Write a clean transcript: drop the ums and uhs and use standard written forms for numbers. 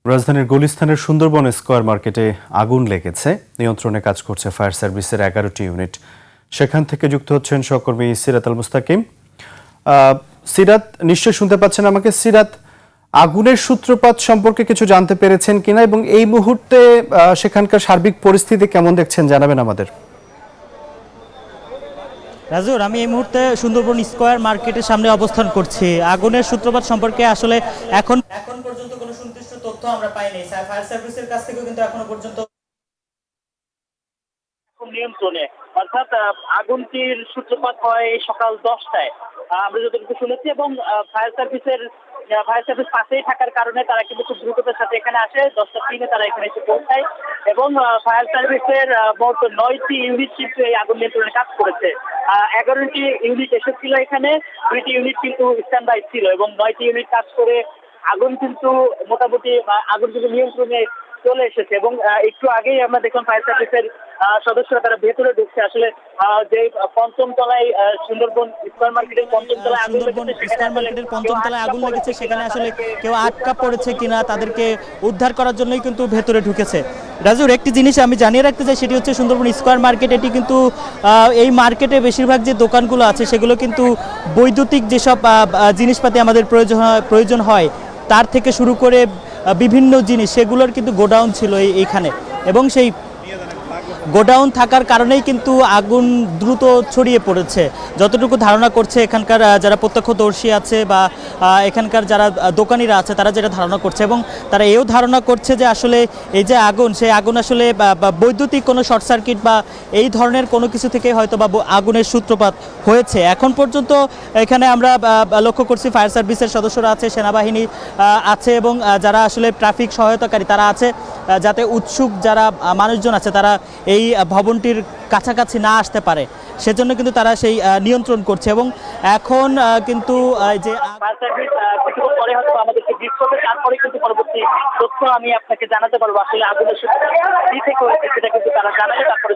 রাজধানীর গুলিস্তানের সুন্দরবন স্কয়ার মার্কেটে আগুন লেগেছে। নিয়ন্ত্রণে কাজ করছে ফায়ার সার্ভিসের 11টি ইউনিট। সেখান থেকে যুক্ত হচ্ছেন সহকর্মী সিরাত আল মুস্তাকিম। সিরাত, নিশ্চয় শুনতে পাচ্ছেন আমাকে? সিরাত, আগুনের সূত্রপাত সম্পর্কে কিছু জানতে পেরেছেন কিনা এবং এই মুহূর্তে সেখানকার সার্বিক পরিস্থিতি কেমন দেখছেন জানাবেন আমাদের। রাজুর, আমি এই মুহূর্তে সুন্দরবন স্কয়ার মার্কেটের সামনে অবস্থান করছি। আগুনের সূত্রপাত সম্পর্কে আসলে এখন পর্যন্ত কোনো সুনির্দিষ্ট তথ্য আমরা পাইনি। ফায়ার সার্ভিসের কাছ থেকেও কিন্তু এখনো পর্যন্ত নিয়ন্ত্রণে, অর্থাৎ আগুনটির সূত্রপাত হয় সকাল 10টায়, আমরা যতটুকু শুনেছি। এবং ফায়ার সার্ভিস পাশেই থাকার কারণে তারা কিন্তু খুব দ্রুততার সাথে এখানে আসে। 10টা 3-এ তারা এখানে এসে পৌঁছায় এবং ফায়ার সার্ভিসের মোট 9টি ইউনিট কিন্তু এই আগুন নিয়ন্ত্রণে কাজ করেছে। 11টি ইউনিট এসেছিল এখানে, 2টি ইউনিট কিন্তু স্ট্যান্ড বাই ছিল এবং 9টি ইউনিট কাজ করে আগুন কিন্তু মোটামুটি আগুন কিন্তু নিয়ন্ত্রণে চলে এসেছে। এবং একটু আগেই আমরা দেখলাম ফায়ার সার্ভিসের সদস্যরা তারা ভেতরে ঢুকছে। আসলে যে পঞ্চম তলায় সুন্দরবন স্কয়ার মার্কেটের পঞ্চম তলায় আগুন লেগেছে, স্কয়ার মার্কেটের পঞ্চম তলায় আগুন লেগেছে, সেখানে আসলে কেউ আটকা পড়েছে কিনা তাদেরকে উদ্ধার করার জন্যই কিন্তু ভেতরে ঢুকেছে। রাজুর, একটি জিনিস আমি জানিয়ে রাখতে চাই, সেটি হচ্ছে সুন্দরবন স্কয়ার মার্কেট। এটি কিন্তু এই মার্কেটে বেশিরভাগ যে দোকানগুলো আছে সেগুলো কিন্তু বৈদ্যুতিক যেসব জিনিসপাতি আমাদের প্রয়োজন হয় তার থেকে শুরু করে বিভিন্ন জিনিস, সেগুলোর কিন্তু গোডাউন ছিল এইখানে। এবং সেই গোডাউন থাকার কারণেই কিন্তু আগুন দ্রুত ছড়িয়ে পড়েছে। যতটুকু ধারণা করছে এখানকার যারা প্রত্যক্ষদর্শী আছে বা এখানকার যারা দোকানিরা আছে, তারা যেটা ধারণা করছে, এবং তারা এও ধারণা করছে যে আসলে এই যে আগুন, সেই আগুন আসলে বৈদ্যুতিক কোনো শর্ট সার্কিট বা এই ধরনের কোনো কিছু থেকে হয়তো বা আগুনের সূত্রপাত হয়েছে। এখন পর্যন্ত এখানে আমরা লক্ষ্য করছি ফায়ার সার্ভিসের সদস্যরা আছে, সেনাবাহিনী আছে এবং যারা আসলে ট্রাফিক সহায়তাকারী তারা আছে, যাতে উৎসুক যারা মানুষজন আছে তারা এই ভবনটির কাছাকাছি না আসতে পারে, সেজন্য কিন্তু তারা সেই নিয়ন্ত্রণ করছে। এবং এখন কিন্তু যে ফায়ার সার্ভিস কিছুক্ষণ পরে হয়তো আমাদেরকে ব্রিফ করবে, তারপরে কিন্তু পরবর্তী তথ্য আমি আপনাকে জানাতে পারবো। আসলে আগুনের সূত্রপাত কি থেকে হয়েছে সেটা কিন্তু তারা জানাবে, তারপরে